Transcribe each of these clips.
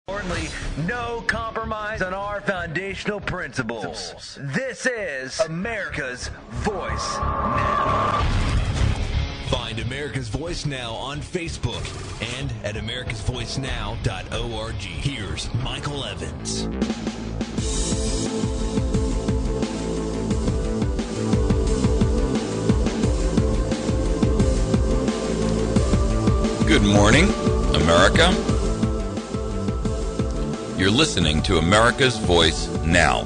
Importantly, no compromise on our foundational principles. This is America's Voice Now. Find America's Voice Now on Facebook and at americasvoicenow.org. Here's Michael Evans. Good morning, America. You're listening to America's Voice Now.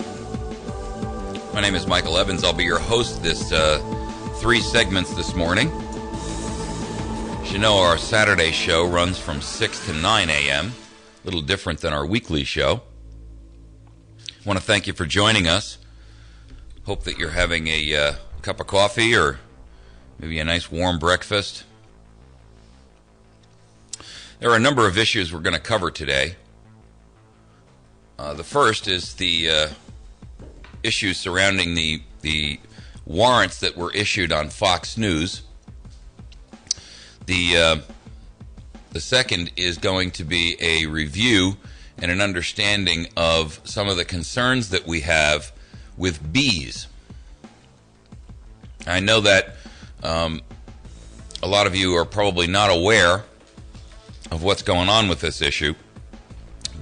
My name is Michael Evans. I'll be your host this 3 segments this morning. As you know, our Saturday show runs from 6 to 9 a.m., a little different than our weekly show. I want to thank you for joining us. Hope that you're having a cup of coffee or maybe a nice warm breakfast. There are a number of issues we're going to cover today. The first is the issues surrounding the warrants that were issued on Fox News. The second is going to be a review and an understanding of some of the concerns that we have with bees. I know that a lot of you are probably not aware of what's going on with this issue,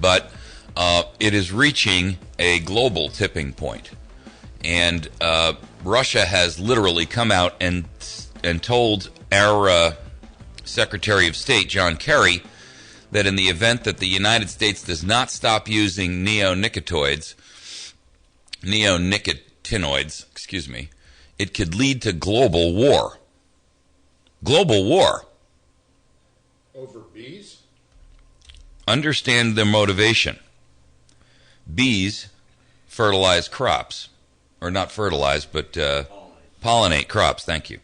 but it is reaching a global tipping point. And Russia has literally come out and told our Secretary of State, John Kerry, that in the event that the United States does not stop using neonicotinoids, it could lead to global war. Global war. Over bees? Understand their motivation. Bees fertilize crops. Or not fertilize, but pollinate crops. Thank you.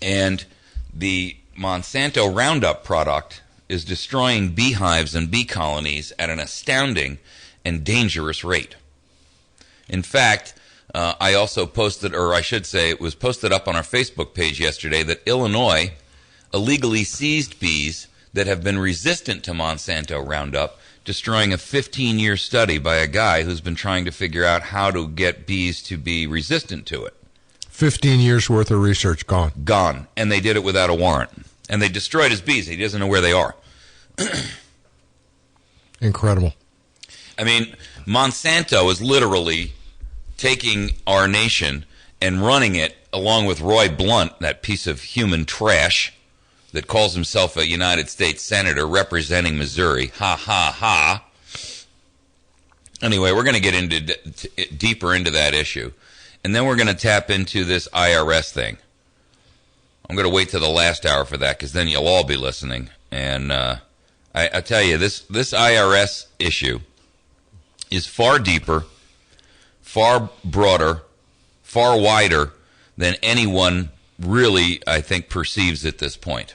And the Monsanto Roundup product is destroying beehives and bee colonies at an astounding and dangerous rate. In fact, I also posted, or I should say it was posted up on our Facebook page yesterday, that Illinois illegally seized bees that have been resistant to Monsanto Roundup, destroying a 15-year study by a guy who's been trying to figure out how to get bees to be resistant to it. 15 years worth of research gone. Gone. And they did it without a warrant. And they destroyed his bees. He doesn't know where they are. Incredible. I mean, Monsanto is literally taking our nation and running it along with Roy Blunt, that piece of human trash that calls himself a United States Senator representing Missouri. Ha, ha, ha. Anyway, we're going to get deeper into that issue. And then we're going to tap into this IRS thing. I'm going to wait till the last hour for that, because then you'll all be listening. And I tell you, this IRS issue is far deeper, far broader, far wider than anyone really, I think, perceives at this point.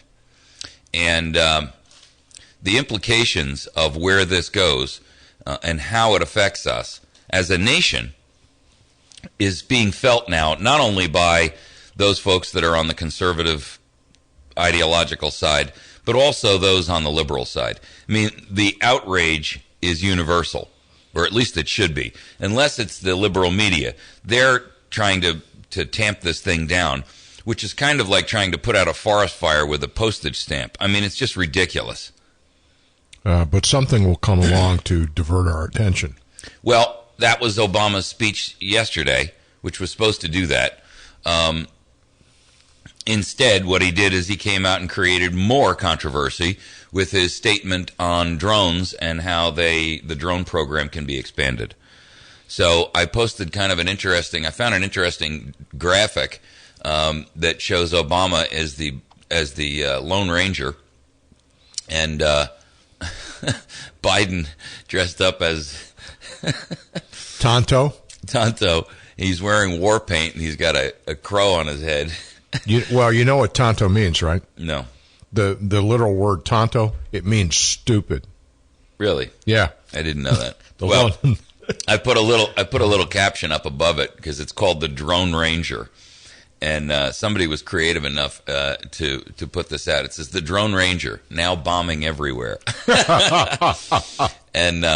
And the implications of where this goes and how it affects us as a nation is being felt now, not only by those folks that are on the conservative ideological side, but also those on the liberal side. I mean, the outrage is universal, or at least it should be, unless it's the liberal media. They're trying to tamp this thing down, which is kind of like trying to put out a forest fire with a postage stamp. I mean, it's just ridiculous. But something will come along to divert our attention. Well, that was Obama's speech yesterday, which was supposed to do that. Instead, what he did is he came out and created more controversy with his statement on drones and how the drone program can be expanded. So I posted kind of I found an interesting graphic that shows Obama as the Lone Ranger, and Biden dressed up as Tonto. He's wearing war paint, and he's got a crow on his head. You know what Tonto means, right? No. The literal word Tonto, it means stupid. Really? Yeah. I didn't know that. Well, I put a little caption up above it because it's called the Drone Ranger. And somebody was creative enough to put this out. It says, the Drone Ranger, now bombing everywhere. And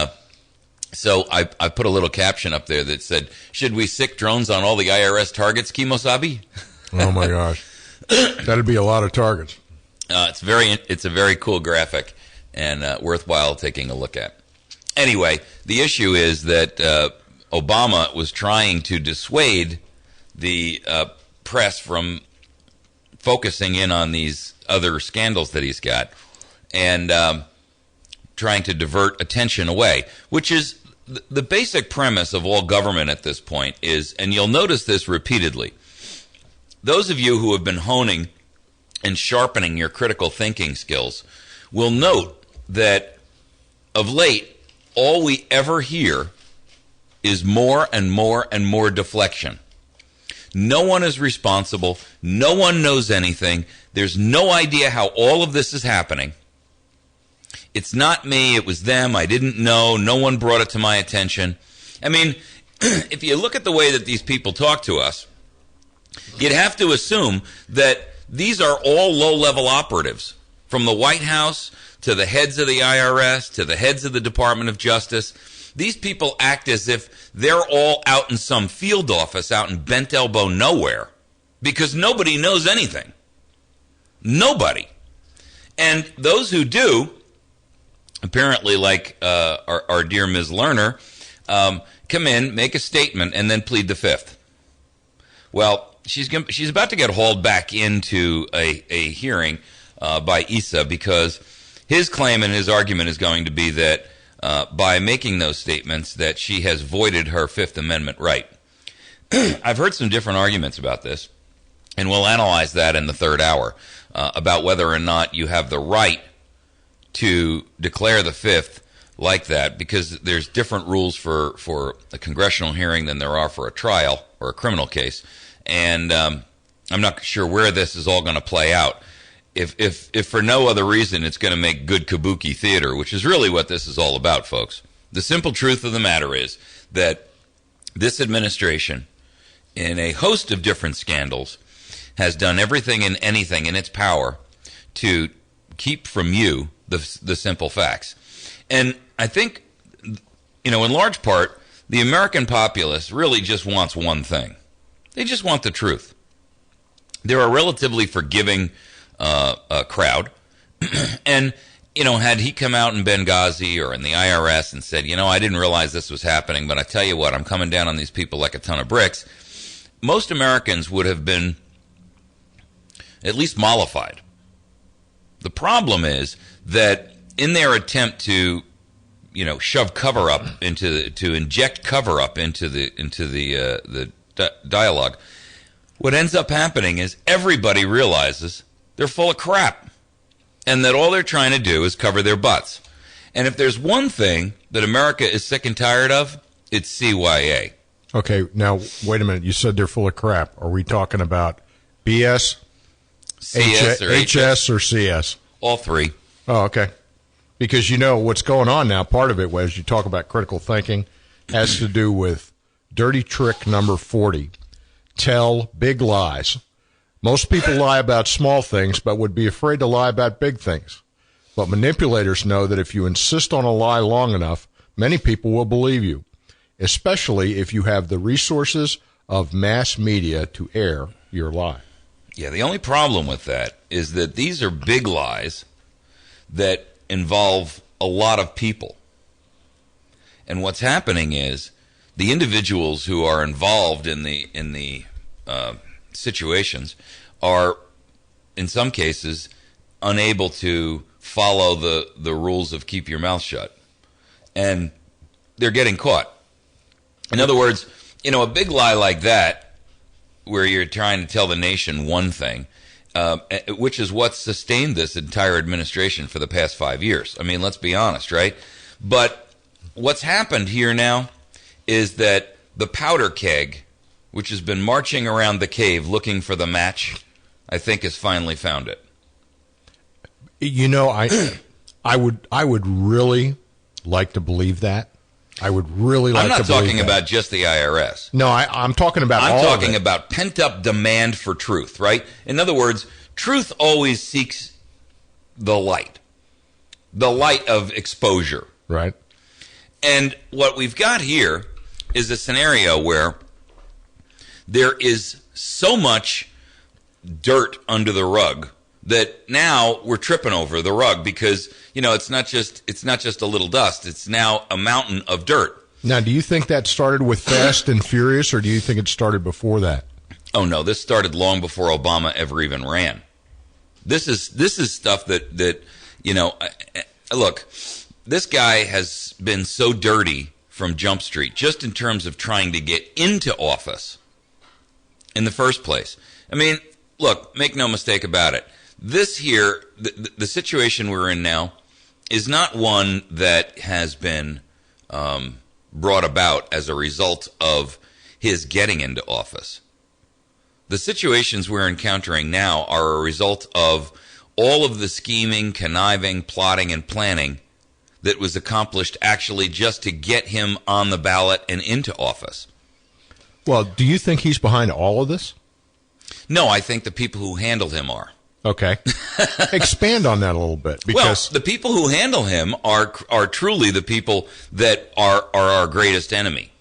so I put a little caption up there that said, should we sick drones on all the IRS targets, Kimosabi? Oh, my gosh. That'd be a lot of targets. It's a very cool graphic and worthwhile taking a look at. Anyway, the issue is that Obama was trying to dissuade the press from focusing in on these other scandals that he's got and trying to divert attention away, which is the basic premise of all government at this point is, and you'll notice this repeatedly, those of you who have been honing and sharpening your critical thinking skills will note that of late, all we ever hear is more and more and more deflection. No one is responsible. No one knows anything. There's no idea how all of this is happening. It's not me. It was them. I didn't know. No one brought it to my attention. I mean, if you look at the way that these people talk to us, you'd have to assume that these are all low-level operatives, from the White House to the heads of the IRS to the heads of the Department of Justice. These people act as if they're all out in some field office out in bent elbow nowhere because nobody knows anything. Nobody. And those who do, apparently like our dear Ms. Lerner, come in, make a statement, and then plead the fifth. Well, she's about to get hauled back into a hearing by Issa because his claim and his argument is going to be that by making those statements that she has voided her Fifth Amendment right. I've heard some different arguments about this, and we'll analyze that in the third hour about whether or not you have the right to declare the Fifth like that, because there's different rules for a congressional hearing than there are for a trial or a criminal case, and I'm not sure where this is all going to play out. If for no other reason, it's going to make good kabuki theater, which is really what this is all about, folks. The simple truth of the matter is that this administration, in a host of different scandals, has done everything and anything in its power to keep from you the simple facts. And I think, in large part, the American populace really just wants one thing. They just want the truth. They're a relatively forgiving crowd. And, had he come out in Benghazi or in the IRS and said, I didn't realize this was happening, but I tell you what, I'm coming down on these people like a ton of bricks, most Americans would have been at least mollified. The problem is that in their attempt to, shove cover up to inject cover up into the dialogue, what ends up happening is everybody realizes they're full of crap and that all they're trying to do is cover their butts. And if there's one thing that America is sick and tired of, it's CYA. Okay, now, wait a minute. You said they're full of crap. Are we talking about BS, CS or HS, or CS? All three. Oh, okay. Because what's going on now, part of it, as you talk about critical thinking, has to do with dirty trick number 40. Tell big lies. Most people lie about small things, but would be afraid to lie about big things. But manipulators know that if you insist on a lie long enough, many people will believe you, especially if you have the resources of mass media to air your lie. Yeah, the only problem with that is that these are big lies that involve a lot of people. And what's happening is the individuals who are involved in the situations are, in some cases, unable to follow the rules of keep your mouth shut. And they're getting caught. In other words, a big lie like that, where you're trying to tell the nation one thing, which is what sustained this entire administration for the past 5 years. I mean, let's be honest, right? But what's happened here now is that the powder keg, which has been marching around the cave looking for the match, I think has finally found it. I would really like to believe that. I would really like to believe I'm not talking that. about just the IRS. No, I'm talking about all I'm of talking it. about pent-up demand for truth, right? In other words, truth always seeks the light of exposure. Right. And what we've got here is a scenario where there is so much dirt under the rug that now we're tripping over the rug because, it's not just a little dust. It's now a mountain of dirt. Now, do you think that started with Fast and Furious, or do you think it started before that? Oh, no, this started long before Obama ever even ran. This is stuff that look, this guy has been so dirty from Jump Street, just in terms of trying to get into office in the first place. I mean, look, make no mistake about it. This here, the situation we're in now, is not one that has been brought about as a result of his getting into office. The situations we're encountering now are a result of all of the scheming, conniving, plotting, and planning that was accomplished actually just to get him on the ballot and into office. Well, do you think he's behind all of this? No, I think the people who handle him are. Okay. Expand on that a little bit. Because the people who handle him are truly the people that are our greatest enemy,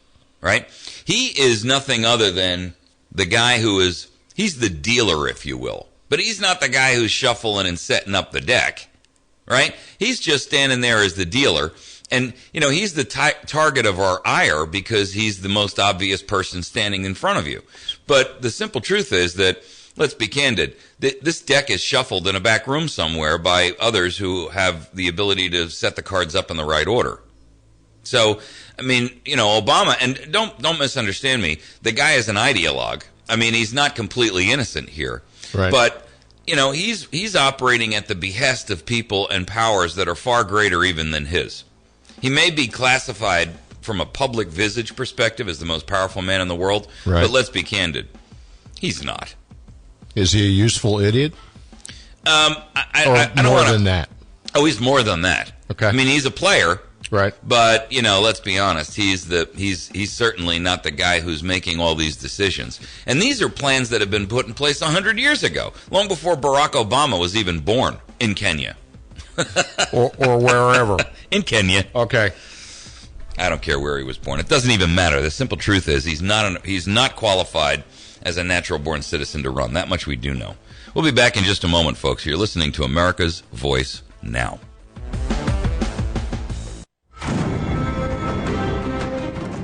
right? He is nothing other than the guy he's the dealer, if you will. But he's not the guy who's shuffling and setting up the deck, right? He's just standing there as the dealer. And, he's the target of our ire because he's the most obvious person standing in front of you. But the simple truth is that, let's be candid, this deck is shuffled in a back room somewhere by others who have the ability to set the cards up in the right order. So, I mean, Obama, and don't misunderstand me, the guy is an ideologue. I mean, he's not completely innocent here. Right. But, he's operating at the behest of people and powers that are far greater even than his. He may be classified from a public visage perspective as the most powerful man in the world, right. But let's be candid. He's not. Is he a useful idiot? I don't more wanna, than that? Oh, he's more than that. Okay. I mean, he's a player. Right. But, let's be honest, he's certainly not the guy who's making all these decisions. And these are plans that have been put in place 100 years ago, long before Barack Obama was even born in Kenya. or wherever. In Kenya. Okay. I don't care where he was born. It doesn't even matter. The simple truth is he's not qualified as a natural-born citizen to run. That much we do know. We'll be back in just a moment, folks. You're listening to America's Voice Now.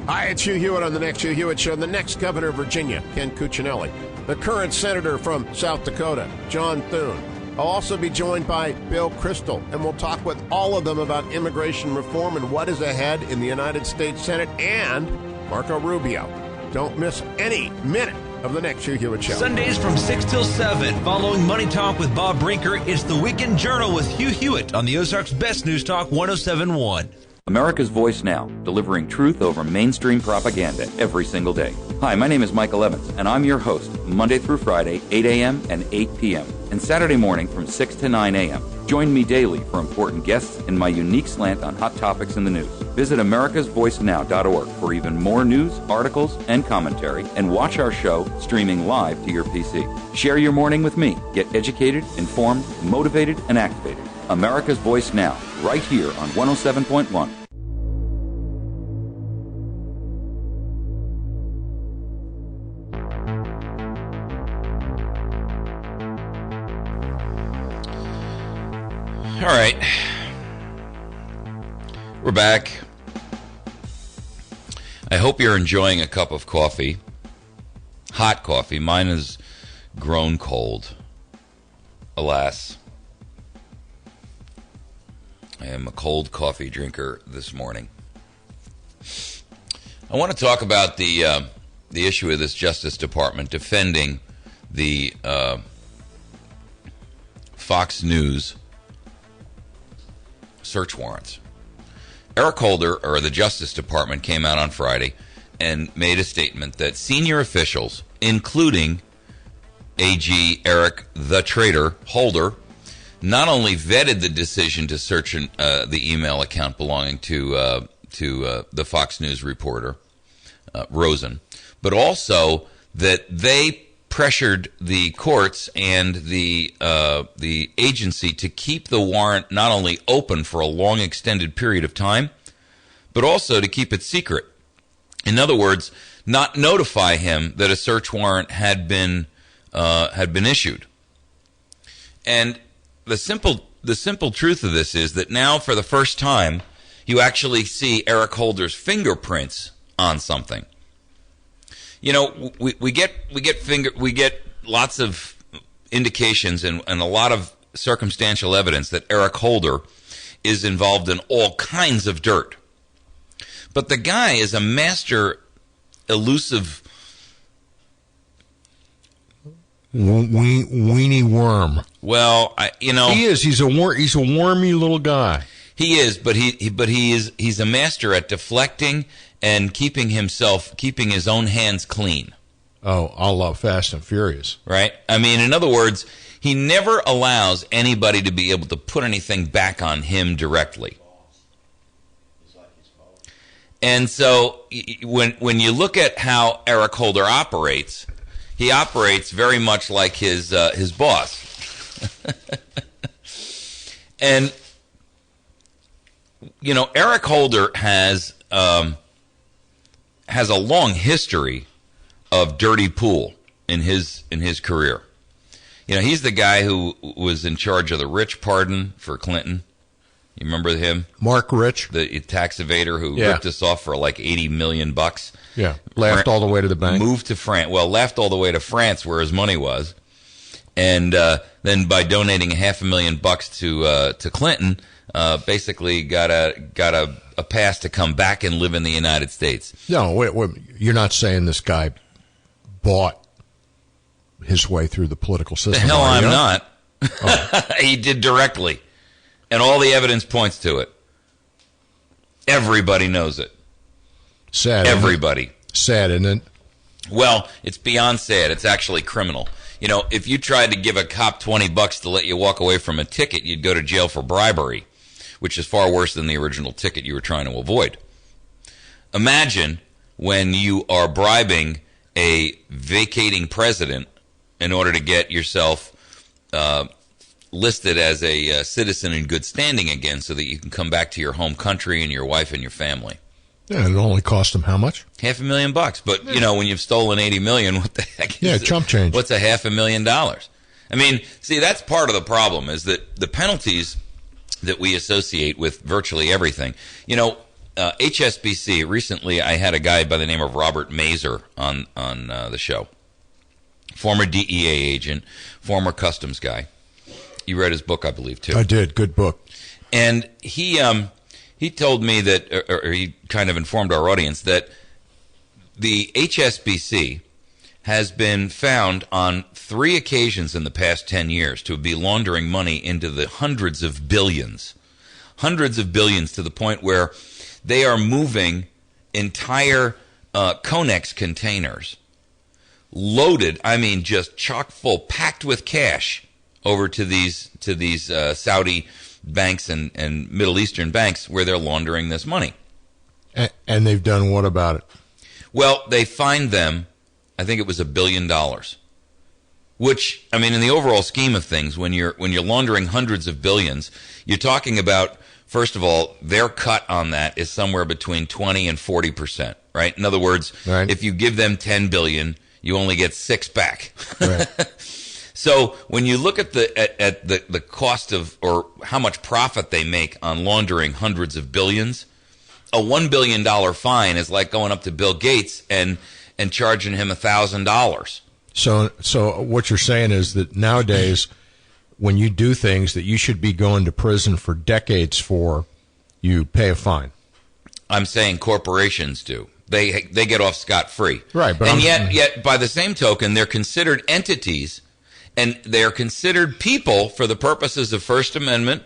Hi, it's Hugh Hewitt on the next Hugh Hewitt Show. The next governor of Virginia, Ken Cuccinelli. The current senator from South Dakota, John Thune. I'll also be joined by Bill Kristol, and we'll talk with all of them about immigration reform and what is ahead in the United States Senate, and Marco Rubio. Don't miss any minute of the next Hugh Hewitt Show. Sundays from 6 till 7, following Money Talk with Bob Brinker, it's the Weekend Journal with Hugh Hewitt on the Ozarks Best News Talk 107.1. America's Voice Now, delivering truth over mainstream propaganda every single day. Hi, my name is Michael Evans, and I'm your host, Monday through Friday, 8 a.m. and 8 p.m., and Saturday morning from 6 to 9 a.m. Join me daily for important guests and my unique slant on hot topics in the news. Visit americasvoicenow.org for even more news, articles, and commentary, and watch our show streaming live to your PC. Share your morning with me. Get educated, informed, motivated, and activated. America's Voice Now, right here on 107.1. All right. We're back. I hope you're enjoying a cup of coffee. Hot coffee. Mine has grown cold. Alas. I am a cold coffee drinker this morning. I want to talk about the issue of this Justice Department defending the Fox News search warrants. Eric Holder, or the Justice Department, came out on Friday and made a statement that senior officials, including AG Eric the Traitor Holder, not only vetted the decision to search the email account belonging to the Fox News reporter, Rosen, but also that they pressured the courts and the agency to keep the warrant not only open for a long extended period of time, but also to keep it secret. In other words, not notify him that a search warrant had been issued. And the simple truth of this is that now, for the first time, you actually see Eric Holder's fingerprints on something. You know, we get lots of indications and a lot of circumstantial evidence that Eric Holder is involved in all kinds of dirt. But the guy is a master elusive weenie worm. Well, he is. He's a wormy little guy. He is, but he's a master at deflecting and keeping his own hands clean. Oh, I love Fast and Furious. Right? I mean, in other words, he never allows anybody to be able to put anything back on him directly. And so when you look at how Eric Holder operates, he operates very much like his boss. And you know, Eric Holder has a long history of dirty pool in his career. You know, he's the guy who was in charge of the Rich pardon for Clinton. You remember him? Mark Rich, the tax evader who ripped us off for like $80 million. Yeah, laughed all the way to the bank. Moved to France. Well, left all the way to France where his money was, and then by donating $500,000 to Clinton, basically got a pass to come back and live in the United States. No, wait, you're not saying this guy bought his way through the political system? The hell I'm not. Oh. He did directly. And all the evidence points to it. Everybody knows it. Sad. Everybody. Sad, isn't it? Well, it's beyond sad. It's actually criminal. You know, if you tried to give a cop $20 to let you walk away from a ticket, you'd go to jail for bribery, which is far worse than the original ticket you were trying to avoid. Imagine when you are bribing a vacating president in order to get yourself listed as a citizen in good standing again so that you can come back to your home country and your wife and your family. Yeah, it only cost him how much? $500,000. But, you know, when you've stolen $80 million, what the heck is it? Chump change. What's $500,000? I mean, see, that's part of the problem is that the penalties that we associate with virtually everything. You know, HSBC, recently I had a guy by the name of Robert Mazer on the show. Former DEA agent, former customs guy. You read his book, I believe, too. I did. Good book. And he told me that, or he kind of informed our audience that the HSBC has been found on 3 occasions in the past 10 years to be laundering money into the hundreds of billions to the point where they are moving entire Conex containers loaded, I mean just chock full, packed with cash over to these Saudi banks and Middle Eastern banks where they're laundering this money. And they've done what about it? Well, they fined them, I think it was $1 billion. Which, I mean, in the overall scheme of things, when you're laundering hundreds of billions, you're talking about, first of all, their cut on that is somewhere between 20 and 40%, right? In other words, right. If you give them $10 billion, you only get 6 back. Right. So when you look at the cost of, or how much profit they make on laundering hundreds of billions, a $1 billion fine is like going up to Bill Gates and charging him $1,000. So what you're saying is that nowadays, when you do things that you should be going to prison for decades for, you pay a fine. I'm saying corporations do. They get off scot-free. Right. But yet by the same token, they're considered entities. And they're considered people for the purposes of First Amendment,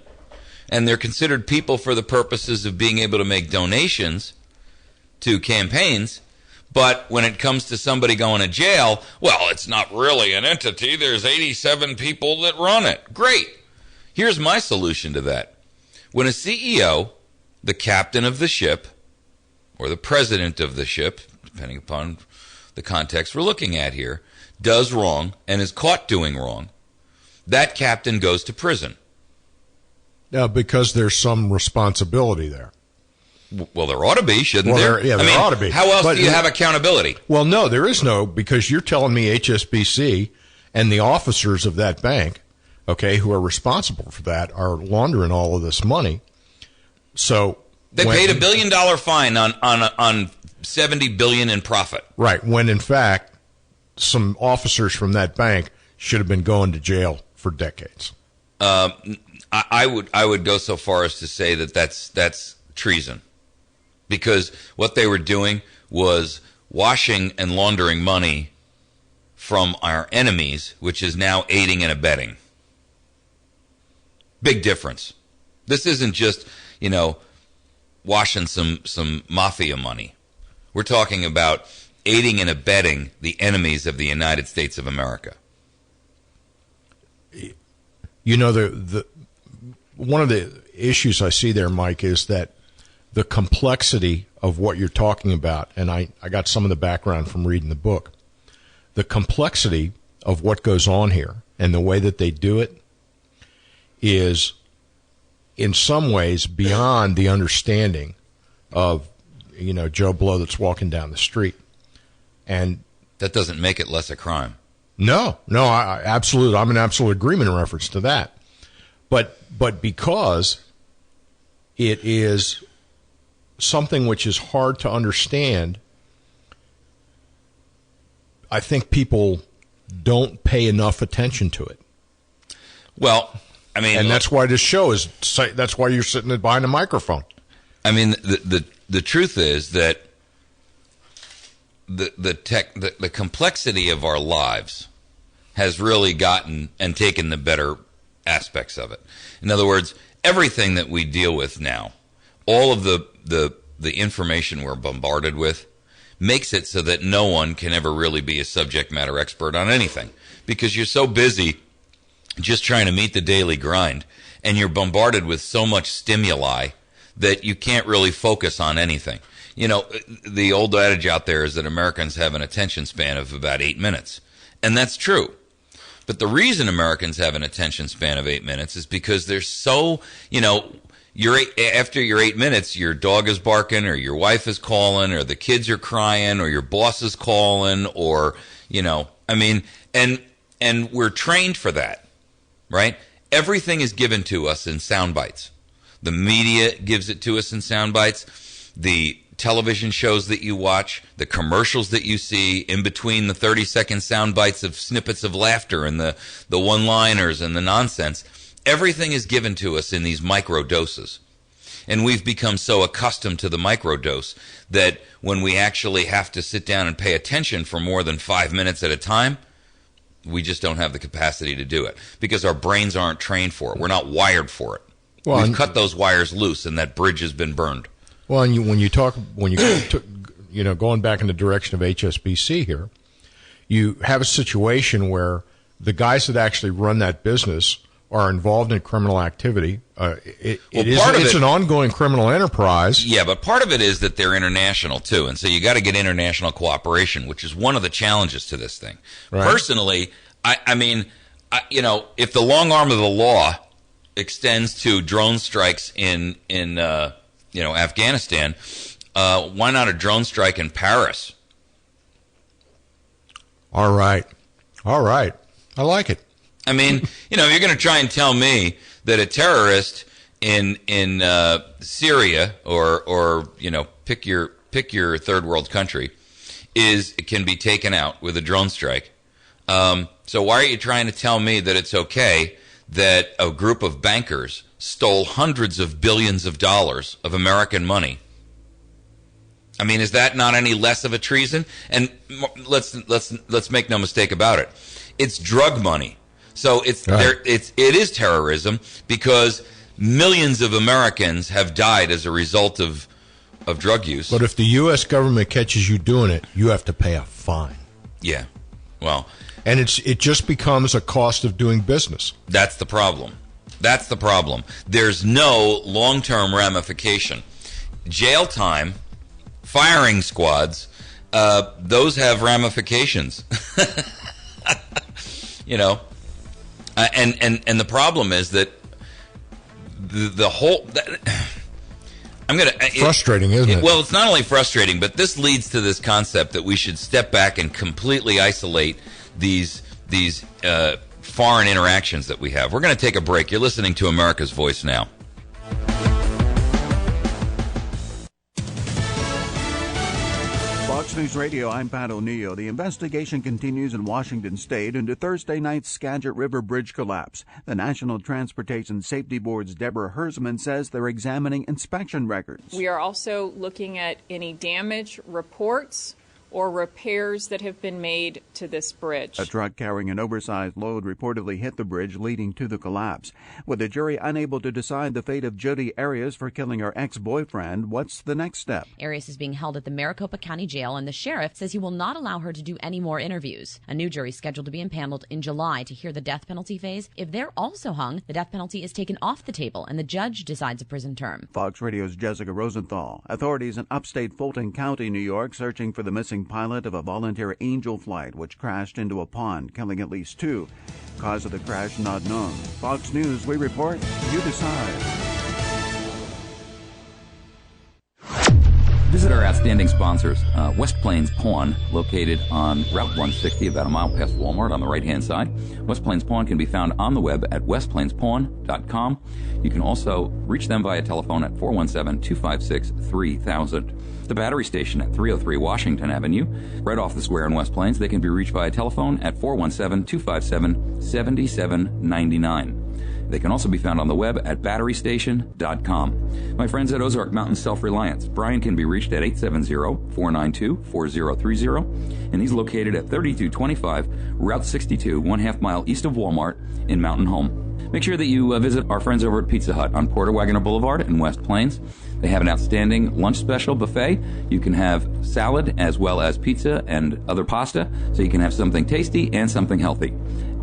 and they're considered people for the purposes of being able to make donations to campaigns. But when it comes to somebody going to jail, well, it's not really an entity. There's 87 people that run it. Great. Here's my solution to that. When a CEO, the captain of the ship, or the president of the ship, depending upon the context we're looking at here, does wrong and is caught doing wrong, that captain goes to prison. Because there's some responsibility there. Well, there ought to be, shouldn't there? Yeah, there ought to be. How else do you have accountability? Well, no, there is no, because you're telling me HSBC and the officers of that bank, okay, who are responsible for that, are laundering all of this money. So they paid $1 billion fine on $70 billion in profit. Right, when in fact some officers from that bank should have been going to jail for decades. I would go so far as to say that that's treason, because what they were doing was washing and laundering money from our enemies, which is now aiding and abetting. Big difference. This isn't just, washing some mafia money. We're talking about aiding and abetting the enemies of the United States of America. The one of the issues I see there, Mike, is that the complexity of what you're talking about, and I got some of the background from reading the book, the complexity of what goes on here and the way that they do it is in some ways beyond the understanding of, Joe Blow that's walking down the street. And that doesn't make it less a crime. No, I'm in absolute agreement in reference to that. But because it is something which is hard to understand, I think people don't pay enough attention to it. Well, and that's why this show is. That's why you're sitting behind a microphone. The truth is that the complexity of our lives has really gotten and taken the better aspects of it. In other words, everything that we deal with now, all of the information we're bombarded with, makes it so that no one can ever really be a subject matter expert on anything, because you're so busy just trying to meet the daily grind, and you're bombarded with so much stimuli that you can't really focus on anything. The old adage out there is that Americans have an attention span of about 8 minutes, and that's true. But the reason Americans have an attention span of 8 minutes is because they're so, after your 8 minutes, your dog is barking, or your wife is calling, or the kids are crying, or your boss is calling, or, and we're trained for that, right? Everything is given to us in sound bites. The media gives it to us in sound bites. The television shows that you watch, the commercials that you see, in between the 30-second sound bites of snippets of laughter and the one-liners and the nonsense, everything is given to us in these micro doses. And we've become so accustomed to the microdose that when we actually have to sit down and pay attention for more than 5 minutes at a time, we just don't have the capacity to do it because our brains aren't trained for it. We're not wired for it. Well, we've cut those wires loose, and that bridge has been burned. Well, and going back in the direction of HSBC here, you have a situation where the guys that actually run that business are involved in criminal activity. It's an ongoing criminal enterprise. Yeah, but part of it is that they're international too, and so you got to get international cooperation, which is one of the challenges to this thing. Right. Personally, if the long arm of the law extends to drone strikes in Afghanistan, why not a drone strike in Paris? All right. I like it. If you're going to try and tell me that a terrorist in Syria or pick your third world country can be taken out with a drone strike. So why are you trying to tell me that it's okay that a group of bankers stole hundreds of billions of dollars of American money? Is that not any less of a treason? And let's make no mistake about it. It's drug money. So it is terrorism because millions of Americans have died as a result of drug use. But if the U.S. government catches you doing it, you have to pay a fine. Yeah. Well, and it just becomes a cost of doing business. That's the problem. There's no long-term ramification. Jail time firing squads, those have ramifications. You know, and the problem is that the whole. Frustrating, isn't it? Well, it's not only frustrating, but this leads to this concept that we should step back and completely isolate these foreign interactions that we have. We're going to take a break. You're listening to America's Voice now. Fox News Radio, I'm Pat O'Neill. The investigation continues in Washington State into Thursday night's Skagit River Bridge collapse. The National Transportation Safety Board's Deborah Hersman says they're examining inspection records. We are also looking at any damage reports or repairs that have been made to this bridge. A truck carrying an oversized load reportedly hit the bridge, leading to the collapse. With the jury unable to decide the fate of Jody Arias for killing her ex-boyfriend, what's the next step? Arias is being held at the Maricopa County Jail, and the sheriff says he will not allow her to do any more interviews. A new jury is scheduled to be impaneled in July to hear the death penalty phase. If they're also hung, the death penalty is taken off the table, and the judge decides a prison term. Fox Radio's Jessica Rosenthal. Authorities in upstate Fulton County, New York, searching for the missing pilot of a volunteer Angel flight which crashed into a pond, killing at least 2. Cause of the crash not known. Fox News, we report, you decide. Visit our outstanding sponsors, West Plains Pawn, located on Route 160, about a mile past Walmart on the right-hand side. West Plains Pawn can be found on the web at westplainspawn.com. You can also reach them via telephone at 417-256-3000. The battery station at 303 Washington Avenue, right off the square in West Plains. They can be reached via telephone at 417-257-7799. They can also be found on the web at batterystation.com. My friends at Ozark Mountain Self-Reliance. Brian can be reached at 870-492-4030, and he's located at 3225 Route 62, 1/2 mile east of Walmart in Mountain Home. Make sure that you visit our friends over at Pizza Hut on Porter Wagoner Boulevard in West Plains. They have an outstanding lunch special buffet. You can have salad as well as pizza and other pasta, so you can have something tasty and something healthy.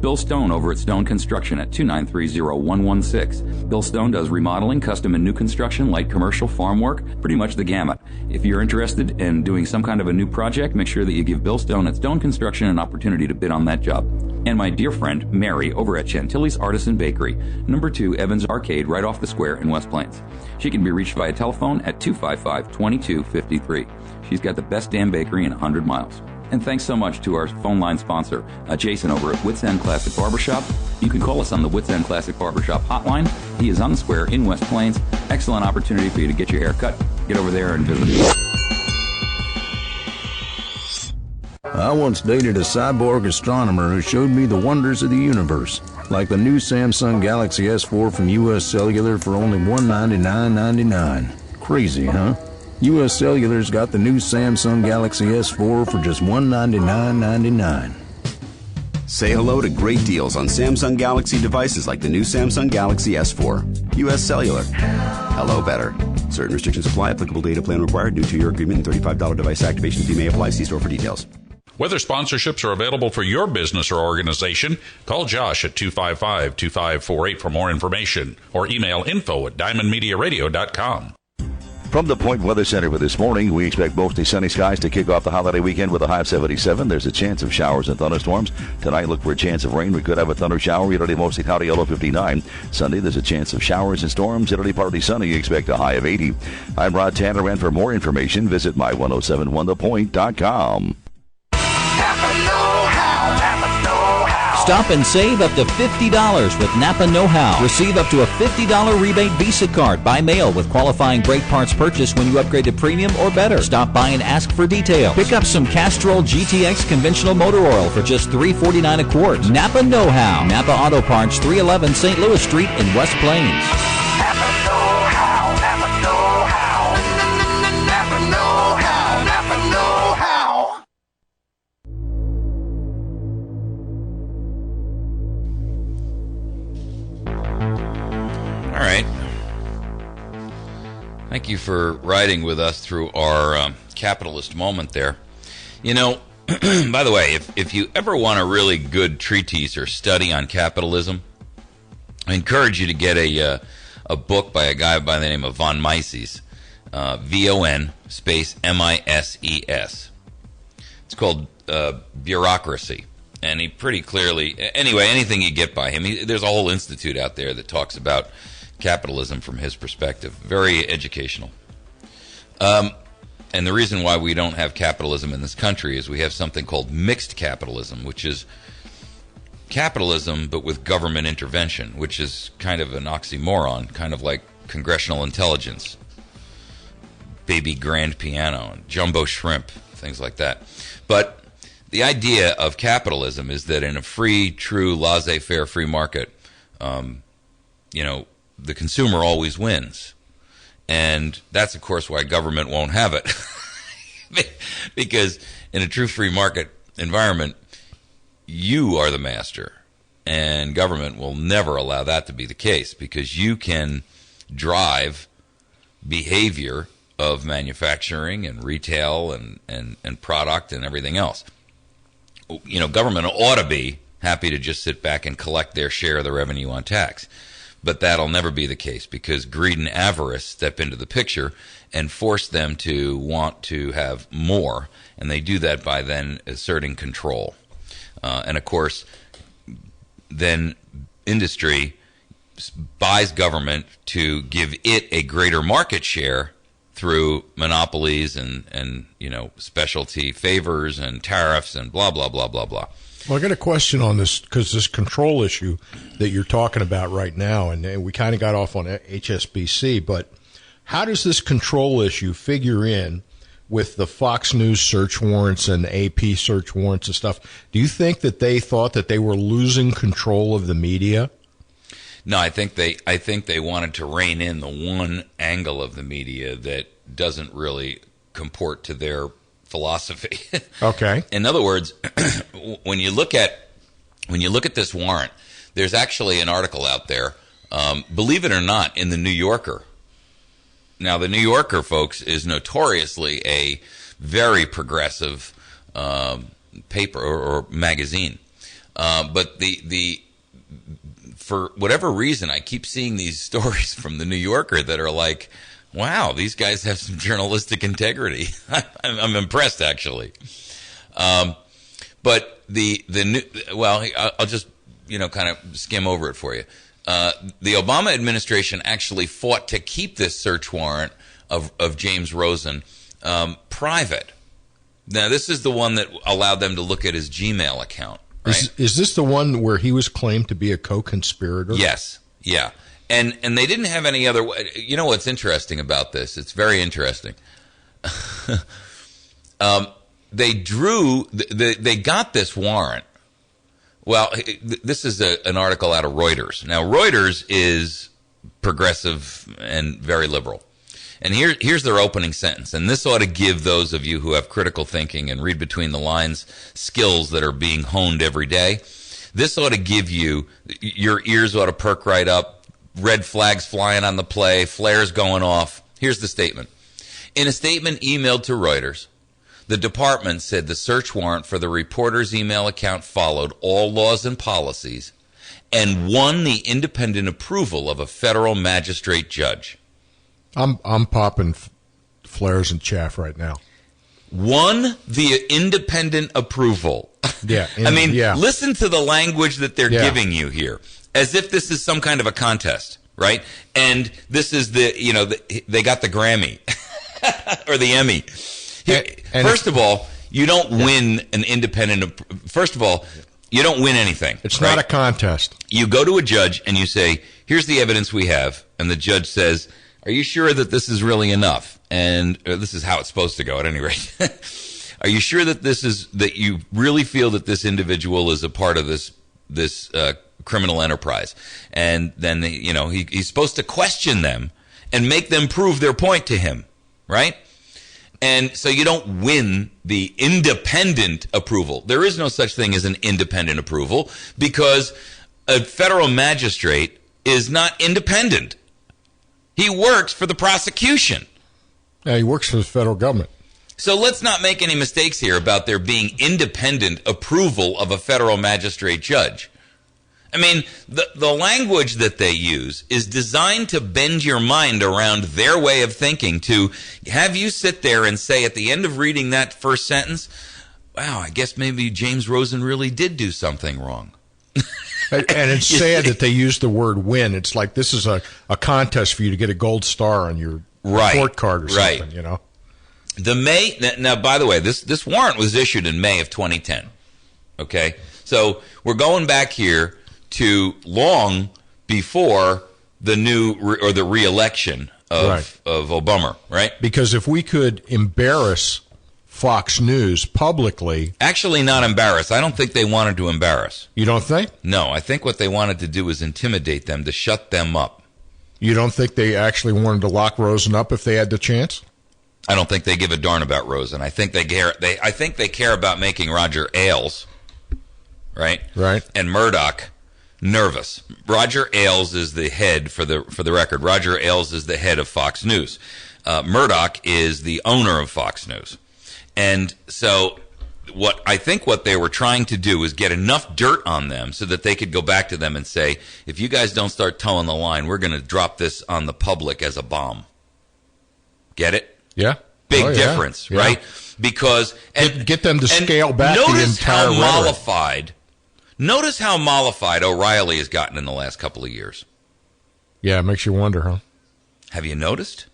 Bill Stone over at Stone Construction at 2930116. Bill Stone does remodeling, custom and new construction, light commercial, farm work, pretty much the gamut. If you're interested in doing some kind of a new project, make sure that you give Bill Stone at Stone Construction an opportunity to bid on that job. And my dear friend Mary over at Chantilly's Artisan Bakery, number 2 Evans Arcade, right off the square in West Plains. She can be reached via telephone at 255-2253. She's got the best damn bakery in 100 miles. And thanks so much to our phone line sponsor, Jason over at Wits End Classic Barbershop. You can call us on the Wits End Classic Barbershop hotline. He is on the square in West Plains. Excellent opportunity for you to get your hair cut. Get over there and visit. I once dated a cyborg astronomer who showed me the wonders of the universe, like the new Samsung Galaxy S4 from U.S. Cellular for only $199.99. Crazy, huh? U.S. Cellular's got the new Samsung Galaxy S4 for just $199.99. Say hello to great deals on Samsung Galaxy devices like the new Samsung Galaxy S4. U.S. Cellular. Hello better. Certain restrictions apply. Applicable data plan required. New 2-year agreement and $35 device activation fee may apply. See store for details. Whether sponsorships are available for your business or organization, call Josh at 255-2548 for more information, or email info@diamondmediaradio.com. From the Point Weather Center for this morning, we expect mostly sunny skies to kick off the holiday weekend with a high of 77. There's a chance of showers and thunderstorms. Tonight, look for a chance of rain. We could have a thunder shower. It'll mostly cloudy, low 59. Sunday, there's a chance of showers and storms. It'll be partly sunny. You expect a high of 80. I'm Rod Tanner, and for more information, visit my1071thepoint.com. Stop and save up to $50 with Napa Know-How. Receive up to a $50 rebate Visa card by mail with qualifying brake parts purchased when you upgrade to premium or better. Stop by and ask for details. Pick up some Castrol GTX conventional motor oil for just $3.49 a quart. Napa Know-How. Napa Auto Parts, 311 St. Louis Street in West Plains. Napa Know-How. Napa Know-How. Napa Know-How. Napa Know-How. All right. Thank you for riding with us through our capitalist moment there. You know, by the way, if you ever want a really good treatise or study on capitalism, I encourage you to get a book by a guy by the name of von Mises. VON space MISES. It's called bureaucracy. And he pretty clearly, anyway, anything you get by him, there's a whole institute out there that talks about capitalism from his perspective. Very educational. And the reason why we don't have capitalism in this country is we have something called mixed capitalism, which is capitalism but with government intervention, which is kind of an oxymoron, kind of like congressional intelligence, baby grand piano, and jumbo shrimp, things like that. But the idea of capitalism is that in a free, true, laissez-faire free market, the consumer always wins. And that's, of course, why government won't have it. Because in a true free market environment, you are the master. And government will never allow that to be the case, because you can drive behavior of manufacturing and retail and product and everything else. Government ought to be happy to just sit back and collect their share of the revenue on tax. But that'll never be the case, because greed and avarice step into the picture and force them to want to have more. And they do that by then asserting control. And, of course, then industry buys government to give it a greater market share through monopolies and specialty favors and tariffs and blah, blah, blah, blah, blah. Well, I got a question on this, because this control issue that you're talking about right now, and we kind of got off on HSBC, but how does this control issue figure in with the Fox News search warrants and the AP search warrants and stuff? Do you think that they thought that they were losing control of the media? No, I think they wanted to rein in the one angle of the media that doesn't really comport to their philosophy. Okay. In other words, when you look at this warrant, there's actually an article out there, believe it or not, in the New Yorker. Now, the New Yorker, folks, is notoriously a very progressive paper or magazine. But for whatever reason, I keep seeing these stories from the New Yorker that are like, wow, these guys have some journalistic integrity. I'm impressed, actually. But I'll just kind of skim over it for you. The Obama administration actually fought to keep this search warrant of James Rosen private. Now, this is the one that allowed them to look at his Gmail account. Right? Is this the one where he was claimed to be a co-conspirator? Yes. Yeah. And they didn't have any other way. You know what's interesting about this? It's very interesting. They got this warrant. Well, this is an article out of Reuters. Now, Reuters is progressive and very liberal. And here's their opening sentence. And this ought to give those of you who have critical thinking and read between the lines skills that are being honed every day. This ought to give you, your ears ought to perk right up, red flags flying on the play, flares going off. Here's the statement. In a statement emailed to Reuters, the department said the search warrant for the reporter's email account followed all laws and policies and won the independent approval of a federal magistrate judge. I'm popping flares and chaff right now. Won the independent approval. Yeah. Listen to the language that they're giving you here, as if this is some kind of a contest, right? And this is they got the Grammy or the Emmy. First of all, you don't win an independent. First of all, you don't win anything. It's not a contest. You go to a judge and you say, here's the evidence we have. And the judge says, are you sure that this is really enough? And this is how it's supposed to go at any rate. Are you sure that that you really feel that this individual is a part of this criminal enterprise? And then, he's supposed to question them and make them prove their point to him, right? And so you don't win the independent approval. There is no such thing as an independent approval because a federal magistrate is not independent. He works for the prosecution. Yeah, he works for the federal government. So let's not make any mistakes here about there being independent approval of a federal magistrate judge. I mean, the language that they use is designed to bend your mind around their way of thinking, to have you sit there and say at the end of reading that first sentence, wow, I guess maybe James Rosen really did do something wrong. And it's sad that they use the word win. It's like this is a contest for you to get a gold star on your report card or something, you know. Now, by the way, this warrant was issued in May of 2010. Okay? So we're going back here to long before the the re-election of Obama, right? Because if we could embarrass Fox News publicly... Actually, not embarrass. I don't think they wanted to embarrass. You don't think? No, I think what they wanted to do was intimidate them, to shut them up. You don't think they actually wanted to lock Rosen up if they had the chance? I don't think they give a darn about Rosen. I think they care. I think they care about making Roger Ailes, right, and Murdoch nervous. Roger Ailes is the head, for the record. Roger Ailes is the head of Fox News. Murdoch is the owner of Fox News, and so what they were trying to do is get enough dirt on them so that they could go back to them and say, if you guys don't start towing the line, we're going to drop this on the public as a bomb. Get it? Yeah. Big difference, right? Because get them to scale back the entire rhetoric. Notice how mollified O'Reilly has gotten in the last couple of years. Yeah, it makes you wonder, huh? Have you noticed?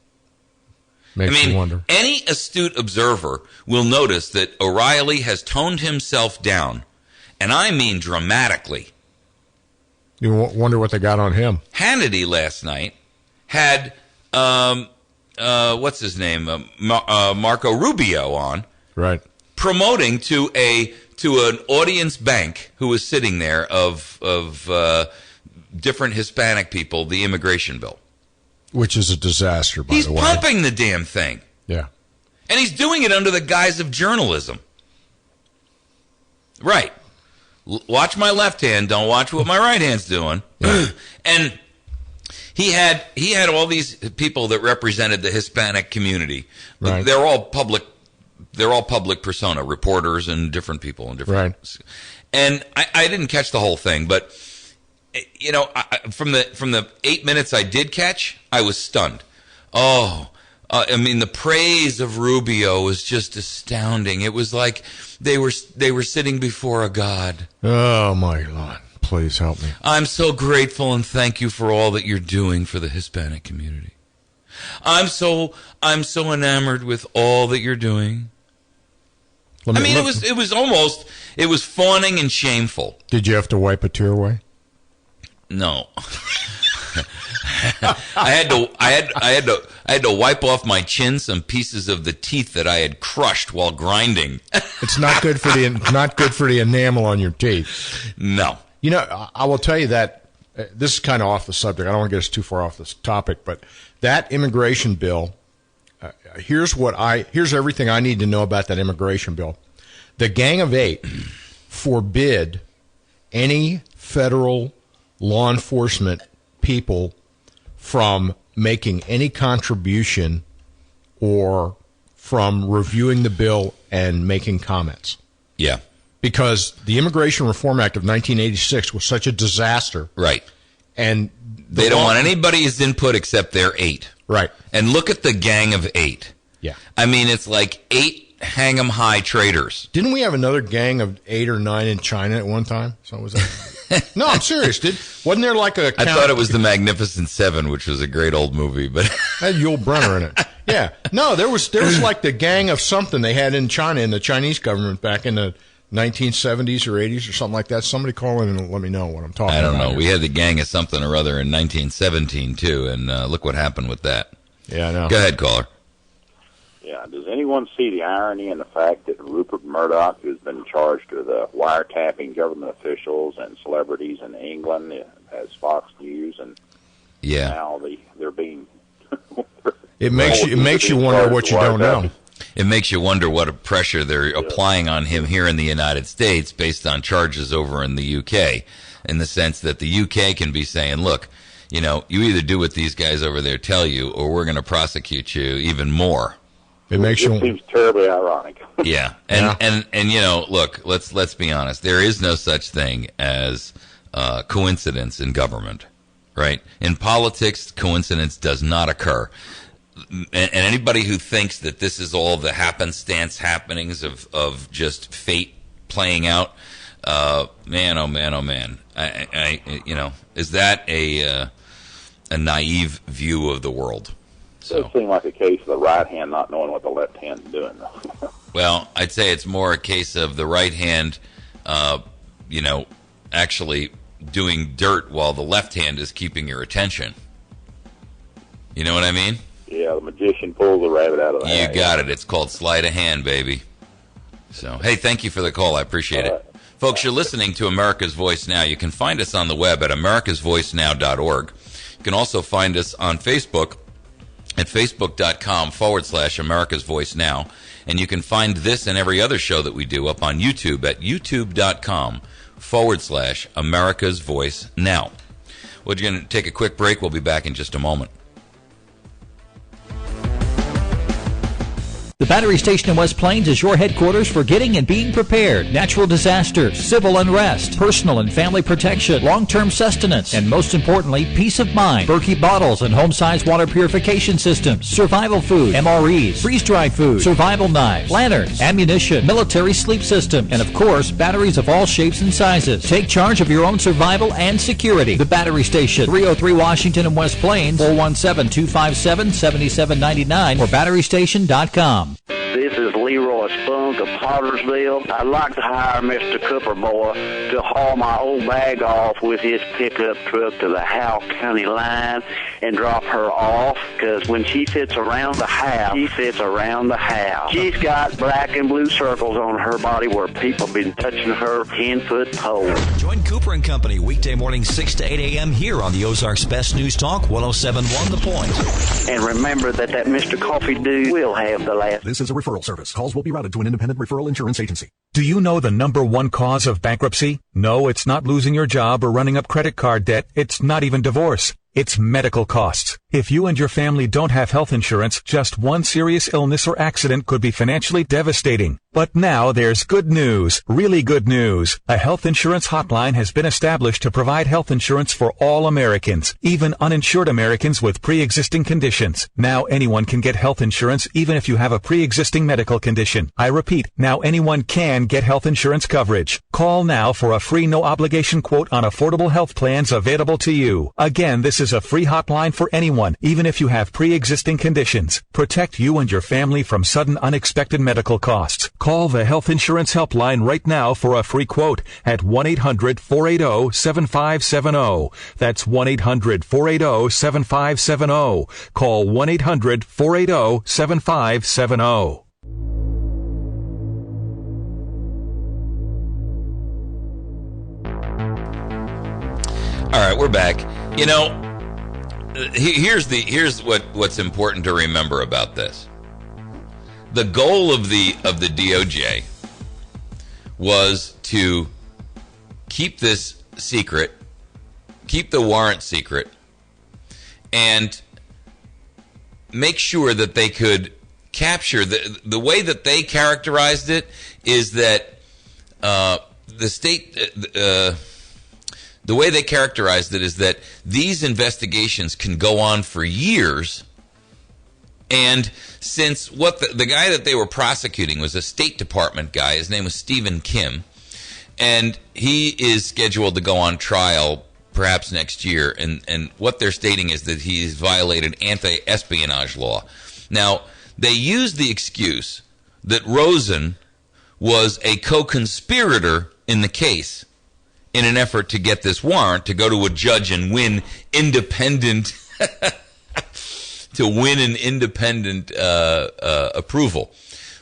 Makes you wonder. Any astute observer will notice that O'Reilly has toned himself down, and I mean dramatically. You wonder what they got on him. Hannity last night had what's his name, Marco Rubio on, right, promoting to an audience bank who was sitting there of different Hispanic people the immigration bill, which is a disaster. By the way, he's pumping the damn thing. Yeah, and he's doing it under the guise of journalism. Right. Watch my left hand. Don't watch what my right hand's doing. Yeah. And he had all these people that represented the Hispanic community. Right. They're all public persona, reporters and different people and different. Right. And I didn't catch the whole thing, but you know, from the 8 minutes I did catch, I was stunned. I mean, the praise of Rubio was just astounding. It was like they were sitting before a god. Oh my Lord. Please help me. I'm so grateful and thank you for all that you're doing for the Hispanic community. I'm so enamored with all that you're doing. It was fawning and shameful. Did you have to wipe a tear away? No. I had to wipe off my chin some pieces of the teeth that I had crushed while grinding. It's not good for the enamel on your teeth. No. You know, I will tell you that this is kind of off the subject. I don't want to get us too far off this topic, but that immigration bill. Here's everything I need to know about that immigration bill. The Gang of Eight forbid any federal law enforcement people from making any contribution or from reviewing the bill and making comments. Yeah. Because the Immigration Reform Act of 1986 was such a disaster. Right. And they don't want anybody's input except their 8. Right. And look at the Gang of 8. Yeah. I mean, it's like 8 hang 'em high traitors. Didn't we have another gang of 8 or 9 in China at one time? So was that? No, I'm serious. Wasn't there like a? I thought it was the Magnificent Seven, which was a great old movie, but had Yul Brynner in it. Yeah. No, there was like the gang of something they had in China in the Chinese government back in the 1970s or 80s or something like that. Somebody call in and let me know what I'm talking about. I don't know. We had the gang of something or other in 1917 too, and look what happened with that. Yeah, I know. Go ahead, caller. Yeah, does anyone see the irony in the fact that Rupert Murdoch, who's been charged with wiretapping government officials and celebrities in England, has Fox News, and now they're being... It makes you wonder what you don't know. It makes you wonder what pressure they're applying on him here in the United States based on charges over in the UK, in the sense that the UK can be saying, look, you know, you either do what these guys over there tell you or we're going to prosecute you even more. It seems terribly ironic. Yeah. And you know, look, let's be honest. There is no such thing as coincidence in government, right? In politics, coincidence does not occur. And anybody who thinks that this is all the happenstance happenings of just fate playing out, man, oh man, oh man, is that a naive view of the world? It does seem like a case of the right hand not knowing what the left hand is doing, though. Well, I'd say it's more a case of the right hand, actually doing dirt while the left hand is keeping your attention. You know what I mean? Yeah, the magician pulls the rabbit out of the hat. You got it. It's called sleight of hand, baby. So, hey, thank you for the call. I appreciate it. Folks, you're listening to America's Voice Now. You can find us on the web at americasvoicenow.org. You can also find us on Facebook at facebook.com/America's Voice Now. And you can find this and every other show that we do up on YouTube at youtube.com/America's Voice Now. We're going to take a quick break. We'll be back in just a moment. The Battery Station in West Plains is your headquarters for getting and being prepared. Natural disasters, civil unrest, personal and family protection, long-term sustenance, and most importantly, peace of mind. Berkey bottles and home-sized water purification systems, survival food, MREs, freeze-dried food, survival knives, lanterns, ammunition, military sleep system, and of course, batteries of all shapes and sizes. Take charge of your own survival and security. The Battery Station, 303 Washington in West Plains, 417-257-7799 or batterystation.com. This is Leroy Spunk of Pottersville. I'd like to hire Mr. Cooper Boy to haul my old bag off with his pickup truck to the Howell County line and drop her off, because when she fits around the house, she fits around the house. She's got black and blue circles on her body where people have been touching her 10-foot pole. Join Cooper and Company weekday morning 6 to 8 a.m. here on the Ozarks Best News Talk 107.1 The Point. And remember that Mr. Coffee Dude will have the last. This is a referral service. Calls will be routed to an independent referral insurance agency. Do you know the number one cause of bankruptcy? No, it's not losing your job or running up credit card debt. It's not even divorce. It's medical costs. If you and your family don't have health insurance, just one serious illness or accident could be financially devastating. But now there's good news, really good news. A health insurance hotline has been established to provide health insurance for all Americans, even uninsured Americans with pre-existing conditions. Now anyone can get health insurance even if you have a pre-existing medical condition. I repeat, now anyone can get health insurance coverage. Call now for a free no-obligation quote on affordable health plans available to you. Again, this is a free hotline for anyone, even if you have pre-existing conditions. Protect you and your family from sudden unexpected medical costs. Call the Health Insurance Helpline right now for a free quote at 1-800-480-7570. That's 1-800-480-7570. Call 1-800-480-7570. All right, we're back. You know, here's what's important to remember about this. The goal of the DOJ was to keep this secret, keep the warrant secret, and make sure that they could capture the way that they characterized it is that the state. The way they characterized it is that these investigations can go on for years, and since the guy that they were prosecuting was a State Department guy, his name was Stephen Kim, and he is scheduled to go on trial perhaps next year, and what they're stating is that he's violated anti-espionage law. Now, they used the excuse that Rosen was a co-conspirator in the case, in an effort to get this warrant to go to a judge and win independent approval.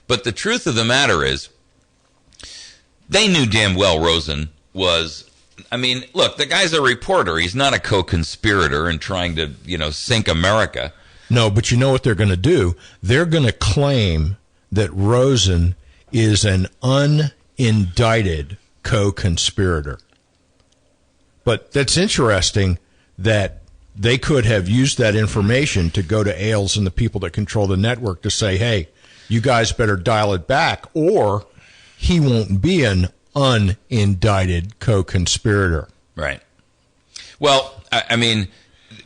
But the truth of the matter is, they knew damn well Rosen was. I mean, look, the guy's a reporter. He's not a co-conspirator and trying to, sink America. No, but you know what they're going to do? They're going to claim that Rosen is an unindicted co-conspirator. But that's interesting that they could have used that information to go to Ailes and the people that control the network to say, hey, you guys better dial it back, or he won't be an unindicted co-conspirator. Right. Well, I mean,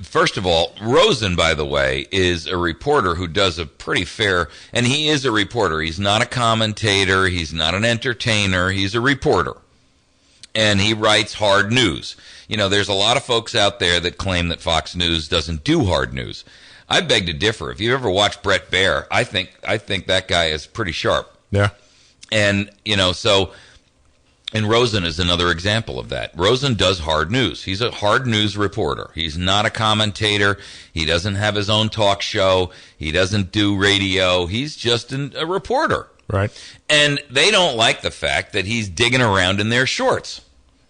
first of all, Rosen, by the way, is a reporter who does a pretty fair, and he is a reporter. He's not a commentator. He's not an entertainer. He's a reporter. And he writes hard news. You know, there's a lot of folks out there that claim that Fox News doesn't do hard news. I beg to differ. If you ever watched Brett Baer, I think that guy is pretty sharp. Yeah. And, you know, so, and Rosen is another example of that. Rosen does hard news. He's a hard news reporter. He's not a commentator. He doesn't have his own talk show. He doesn't do radio. He's just a reporter. Right. And they don't like the fact that he's digging around in their shorts.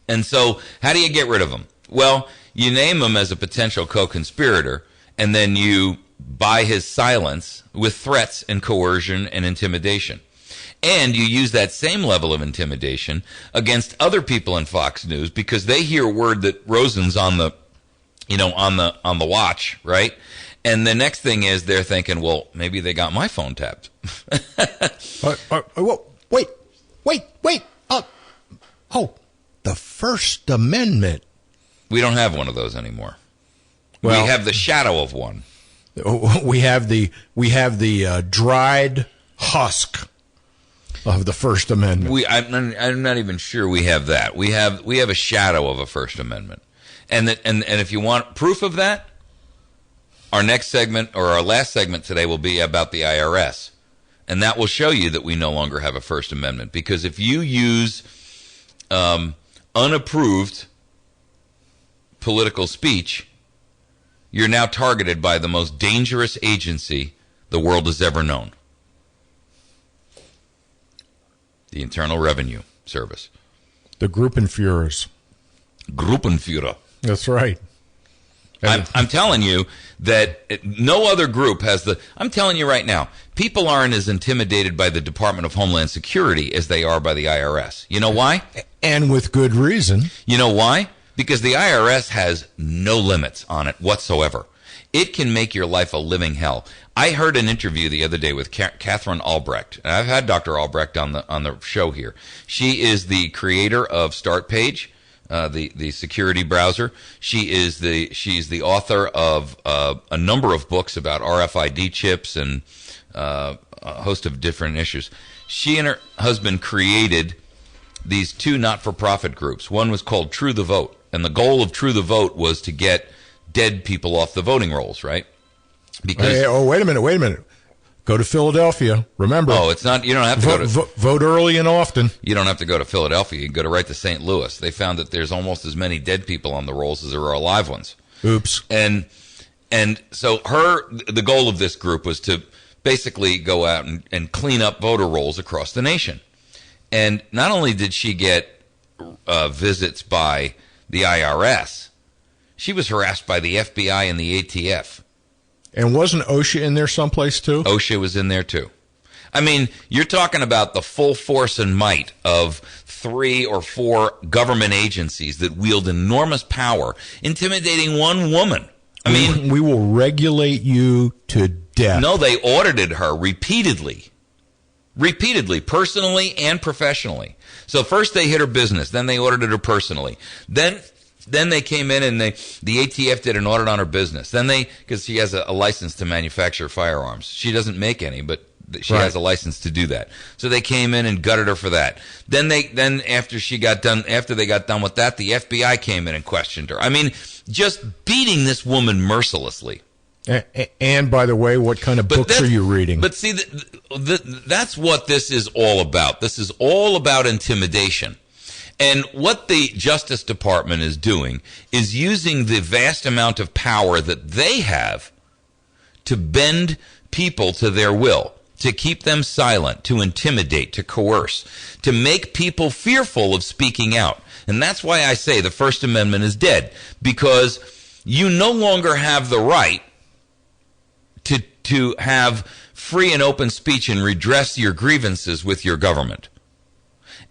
And so how do you get rid of him? Well, you name him as a potential co-conspirator, and then you buy his silence with threats and coercion and intimidation. And you use that same level of intimidation against other people in Fox News because they hear word that Rosen's on the watch, right? And the next thing is they're thinking, well, maybe they got my phone tapped. Wait. The First Amendment. We don't have one of those anymore. Well, we have the shadow of one. We have the dried husk of the First Amendment. I'm not even sure we have that. We have a shadow of a First Amendment, and if you want proof of that, our next segment or our last segment today will be about the IRS, and that will show you that we no longer have a First Amendment, because if you use unapproved political speech, you're now targeted by the most dangerous agency the world has ever known. The Internal Revenue Service. The Gruppenführers. Gruppenführer. That's right. I'm telling you that no other group has the... I'm telling you right now, people aren't as intimidated by the Department of Homeland Security as they are by the IRS. You know why? And with good reason. You know why? Because the IRS has no limits on it whatsoever. It can make your life a living hell. I heard an interview the other day with Catherine Albrecht. And I've had Dr. Albrecht on the show here. She is the creator of StartPage, the security browser. She's the author of a number of books about RFID chips and a host of different issues. She and her husband created these two not-for-profit groups. One was called True the Vote, and the goal of True the Vote was to get dead people off the voting rolls, right? Because wait a minute. Go to Philadelphia. Remember. Oh, it's not. You don't have to go to vote early and often. You don't have to go to Philadelphia. You can go right to St. Louis. They found that there's almost as many dead people on the rolls as there are alive ones. Oops. And so the goal of this group was to basically go out and clean up voter rolls across the nation. And not only did she get visits by the IRS, she was harassed by the FBI and the ATF. And wasn't OSHA in there someplace too? OSHA was in there too. I mean, you're talking about the full force and might of 3 or 4 government agencies that wield enormous power, intimidating one woman. I mean, we will regulate you to death. No, they audited her repeatedly, personally and professionally. So first they hit her business, then they audited her personally. Then they came in and the ATF did an audit on her business. Then because she has a license to manufacture firearms. She doesn't make any, but she has a license to do that. So they came in and gutted her for that. Then after they got done with that, the FBI came in and questioned her. I mean, just beating this woman mercilessly. And by the way, what kind of books are you reading? But see, that's what this is all about. This is all about intimidation. And what the Justice Department is doing is using the vast amount of power that they have to bend people to their will, to keep them silent, to intimidate, to coerce, to make people fearful of speaking out. And that's why I say the First Amendment is dead, because you no longer have the right to have free and open speech and redress your grievances with your government.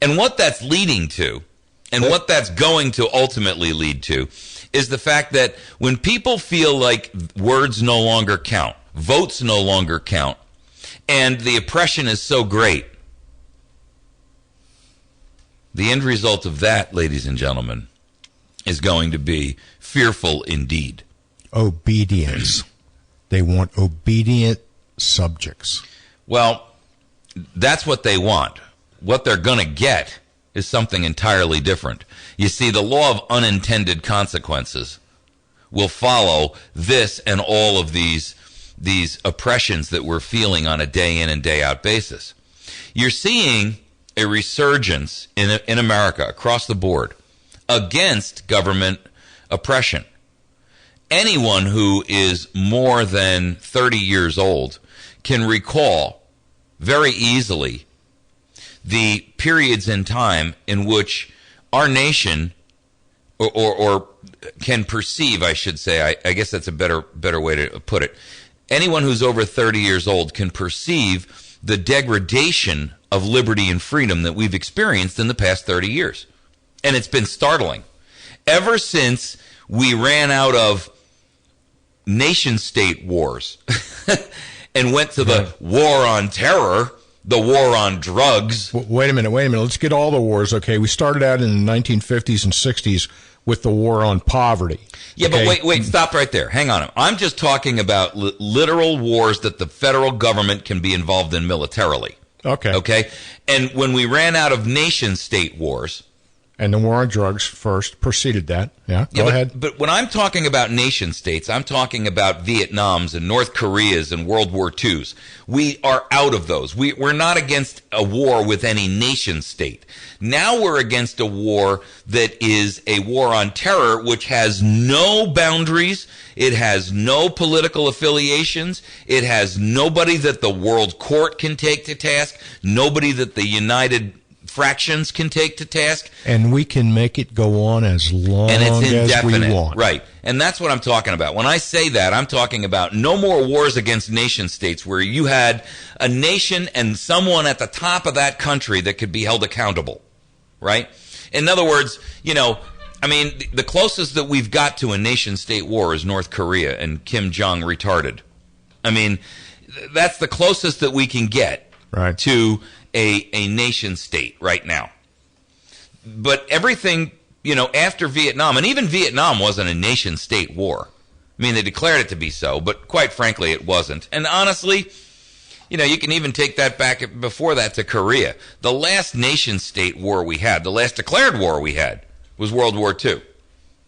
And what that's leading to, and what that's going to ultimately lead to, is the fact that when people feel like words no longer count, votes no longer count, and the oppression is so great, the end result of that, ladies and gentlemen, is going to be fearful indeed. Obedience. They want obedient subjects. Well, that's what they want. What they're going to get is something entirely different. You see, the law of unintended consequences will follow this and all of these oppressions that we're feeling on a day in and day out basis. You're seeing a resurgence in America across the board against government oppression. Anyone who is more than 30 years old can recall very easily the periods in time in which our nation, or can perceive, I should say, I guess that's a better way to put it. Anyone who's over 30 years old can perceive the degradation of liberty and freedom that we've experienced in the past 30 years. And it's been startling. Ever since we ran out of nation-state wars and went to the war on terror, the war on drugs. Wait a minute. Let's get all the wars, okay? We started out in the 1950s and 60s with the war on poverty. Yeah, okay? But wait, stop right there. Hang on. I'm just talking about literal wars that the federal government can be involved in militarily. Okay? And when we ran out of nation-state wars... And the war on drugs first preceded that. Yeah, go ahead. But when I'm talking about nation states, I'm talking about Vietnams and North Koreas and World War IIs. We are out of those. We're not against a war with any nation state. Now we're against a war that is a war on terror, which has no boundaries. It has no political affiliations. It has nobody that the World Court can take to task. Nobody that the United Fractions can take to task. And we can make it go on as long as we want. Right. And that's what I'm talking about. When I say that, I'm talking about no more wars against nation states where you had a nation and someone at the top of that country that could be held accountable. Right? In other words, the closest that we've got to a nation-state war is North Korea and Kim Jong retarded. That's the closest that we can get to a nation state right now. But everything, after Vietnam, and even Vietnam wasn't a nation state war. They declared it to be so, but quite frankly, it wasn't. And honestly, you can even take that back before that to Korea. The last nation state war we had, the last declared war we had, was World War II.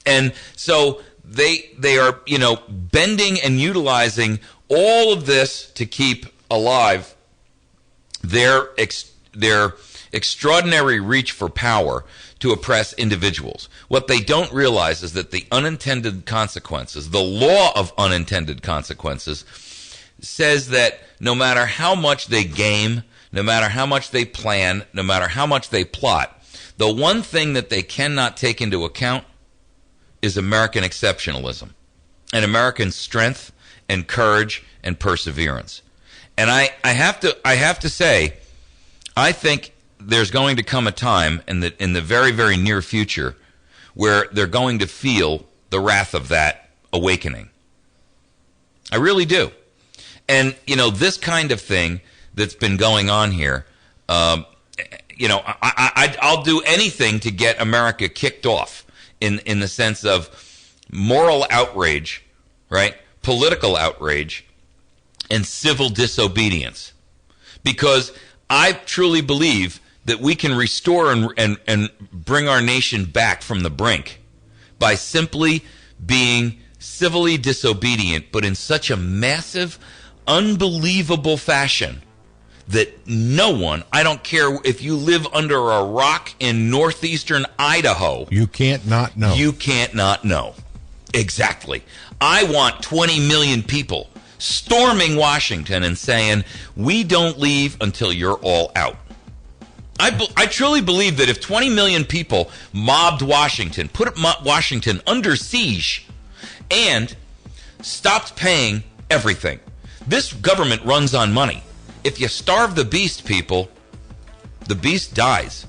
And so they are, bending and utilizing all of this to keep alive their extraordinary reach for power to oppress individuals. What they don't realize is that the unintended consequences, the law of unintended consequences, says that no matter how much they game, no matter how much they plan, no matter how much they plot, the one thing that they cannot take into account is American exceptionalism and American strength and courage and perseverance. And I have to say, I think there's going to come a time in the very, very near future where they're going to feel the wrath of that awakening. I really do. And, this kind of thing that's been going on here, I'll do anything to get America kicked off in the sense of moral outrage, right? Political outrage, and civil disobedience, because I truly believe that we can restore and bring our nation back from the brink by simply being civilly disobedient, but in such a massive, unbelievable fashion that no one, I don't care if you live under a rock in northeastern Idaho. You can't not know. You can't not know. Exactly. I want 20 million people storming Washington and saying, we don't leave until you're all out. I truly believe that if 20 million people mobbed Washington, put Washington under siege, and stopped paying everything. This government runs on money. If you starve the beast, people, the beast dies.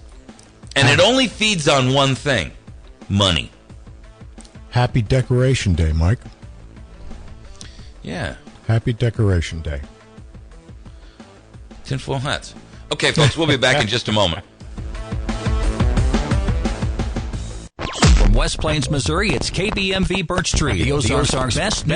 And it only feeds on one thing, money. Happy Decoration Day, Mike. Yeah. Happy Decoration Day. Tinfoil hats. Okay, folks, we'll be back in just a moment. From West Plains, Missouri, it's KBMV Birch Tree, the Ozarks' best